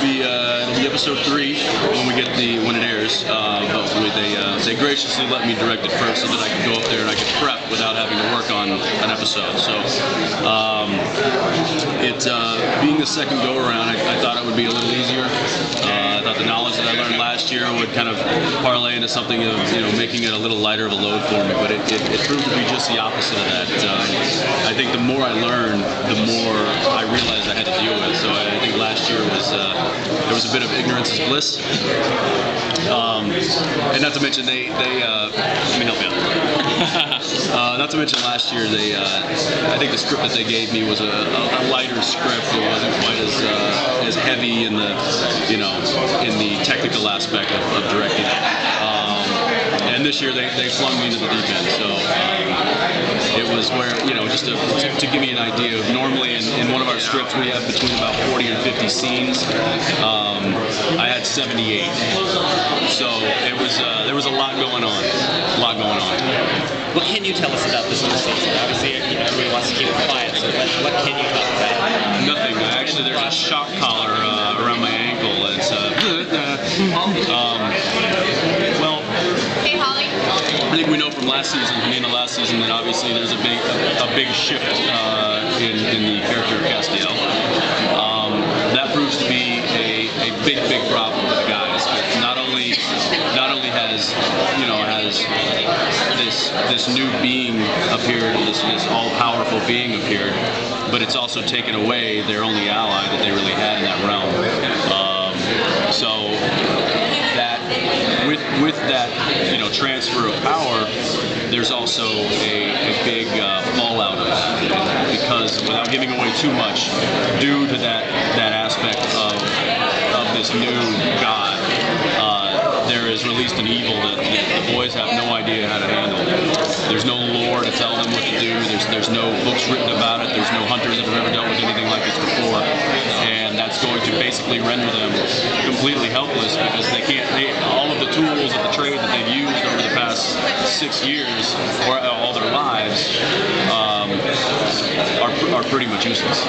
it'll be episode 3 when it airs. But they graciously let me direct it first so that I could go up there and I could prep without having to work on an episode. So being the second go around, I thought it would be a little easier. I thought the knowledge that I learned last year would kind of parlay into something of, making it a little lighter of a load for me, but it proved to be just the opposite of that. I think the more I learned, the more I realized I had to deal with. So I think last year there was a bit of ignorance is bliss. And not to mention let me help you out. Not to mention last year I think the script that they gave me was a lighter script. It wasn't quite as heavy in the in the technical aspect of directing it. And this year they flung me into the deep end. So it was where, just to give me an idea of, normally in one of our scripts we have between about 40 and 50 scenes. I had 78. So it was there was a lot going on. What can you tell us about this new season? Obviously, everybody wants to keep it quiet, so what can you talk about? Nothing. Actually, there's a shock collar around my ankle. It's well, hey, Holly. I think we know from last season, from the end of last season, that obviously there's a big shift in the character of Castiel. That proves to be a big problem for the guys. Not only has this new being appeared, this all-powerful being appeared, but it's also taken away their only ally that they really had in that realm. So that with that transfer of power, there's also a big fallout of it, because without giving away too much, due to that aspect of this new god, there is released an evil that the boys have no idea how to handle. There's no lore to tell them what to do. There's no books written about it. There's no hunters that have ever dealt with anything like this before, and that's going to basically render them completely helpless, because all of the tools of the trade that they've used over the past 6 years, or all their lives, are pretty much useless.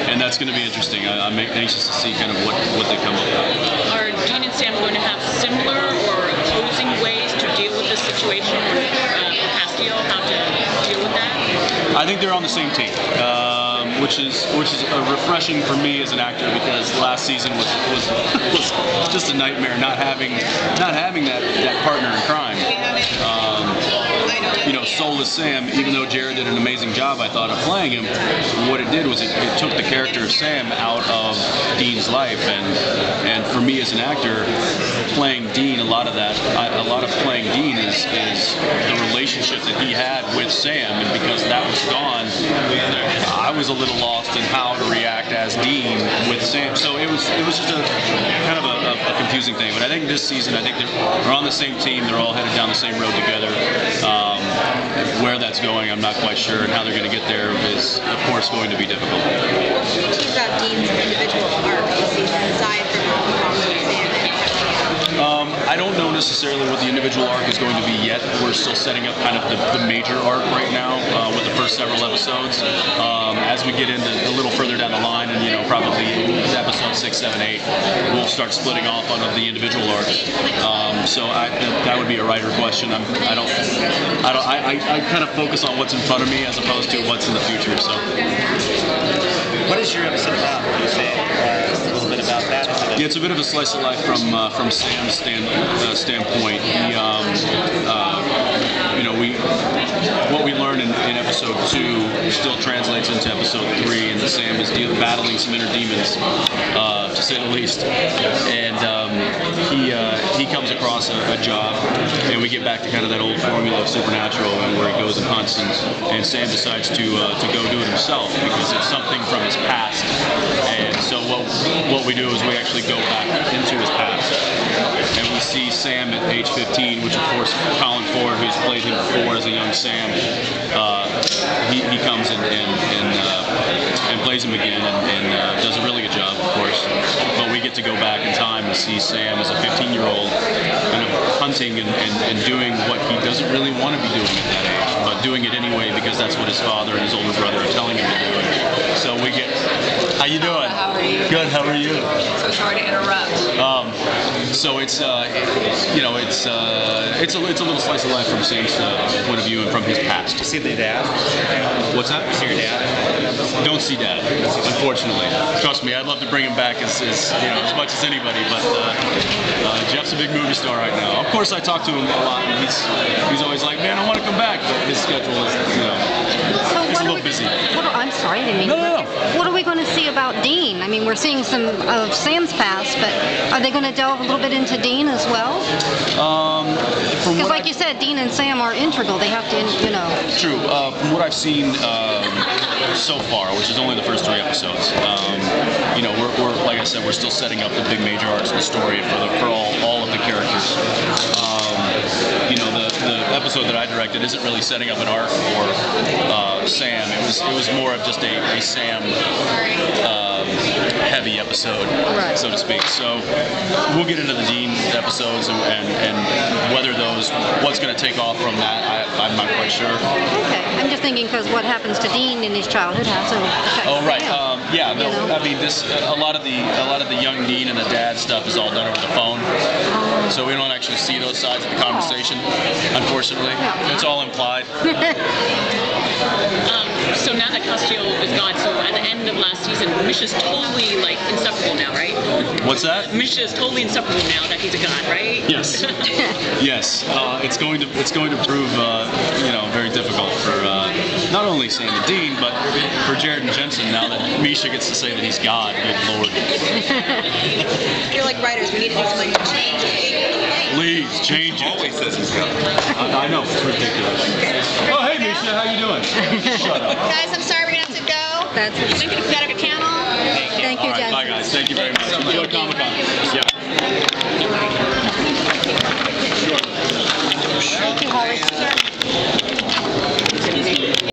And that's going to be interesting. I'm anxious to see kind of what they come up with. Are Dean and Sam going to have similar or opposing ways to deal with this situation with Castiel? How to deal with that? I think they're on the same team, which is refreshing for me as an actor, because last season was just a nightmare not having that partner in crime. Soulless Sam, even though Jared did an amazing job, I thought, of playing him, what it did was it took the character of Sam out of Dean's life, and for me as an actor, playing Dean, a lot of playing Dean is the relationship that he had with Sam, and because that was gone, I was a little lost in how to react as Dean with Sam. So it was just a kind of a confusing thing. But I think this season, they're on the same team. They're all headed down the same road together. Where that's going, I'm not quite sure, and how they're going to get there is, of course, going to be difficult. What do you think about Dean's individual arc this season, aside from Sam and Castiel? I don't know necessarily what the individual arc is going to be yet. We're still setting up kind of the major arc right now with the first several episodes. As we get into a little further down the line, and probably episode 6, 7, 8, we'll start splitting off on the individual arcs. So that would be a writer question. I kind of focus on what's in front of me as opposed to what's in the future. So. What is your episode about? Can you say a little bit about that? Yeah, it's a bit of a slice of life from Sam's standpoint. What we learned in episode 2 still translates into episode 3, and Sam is battling some inner demons, to say the least. And he comes across a job, and we get back to kind of that old formula of Supernatural, where he goes and hunts, and Sam decides to go do it himself because it's something from his past. And so what we do is we actually go back into his past, and we see Sam at age 15, which of course Colin Ford, who's played him before as a young Sam, he comes and plays him again, and does a really good job, of course. But we get to go back in time and see Sam as a 15-year-old kind of hunting and doing what he doesn't really want to be doing at that age, but doing it anyway because that's what his father and his older brother are telling him to do. So we get How you doing? How are you? Good. How are you? So sorry to interrupt. So it's you know it's a little slice of life from Sam's point of view and from his past. See the dad? What's that? See your dad? Don't see Dad, unfortunately. Trust me, I'd love to bring him back as much as anybody, but Jeff's a big movie star right now. Of course, I talk to him a lot, and he's always like, "Man, I want to come back," but his schedule is it's a little busy. I'm sorry, I didn't mean to. No. What are we going to see about Dean? I mean, we're seeing some of Sam's past, but are they going to delve a little bit into Dean as well? Because, like you said, Dean and Sam are integral. They have to, True. From what I've seen so far, which is only the first 3 episodes, we're like I said, we're still setting up the big major arcs of the story for all of the characters. The episode that I directed isn't really setting up an arc for Sam. It was more of just a Sam heavy episode, right, so to speak. So we'll get into the Dean episodes and whether what's going to take off from that, I'm not quite sure. Okay, I'm just thinking because what happens to Dean in his childhood has to affect Oh right, Sam. yeah. No, I mean a lot of the young Dean and the dad stuff is all done over the phone, so we don't actually see those sides of the conversation. Unfortunately, it's all implied. So now that Castillo is gone, so at the end of last season, Misha's totally inseparable now, right? What's that? Misha is totally inseparable now that he's a god, right? Yes. Yes. It's going to prove very difficult for not only Sam and Dean, but for Jared and Jensen now that Misha gets to say that he's God. Good Lord. You're like writers. We need to do something to change it. Please change it. Always says he's God. I know, it's ridiculous. Oh, hey, Misha, how you doing? Shut up. Guys, I'm sorry we're gonna have to go. That's We gotta go camel. Thank you, All right, Jen. bye, guys. Thank you very much. Enjoy Comic-Con. Yeah.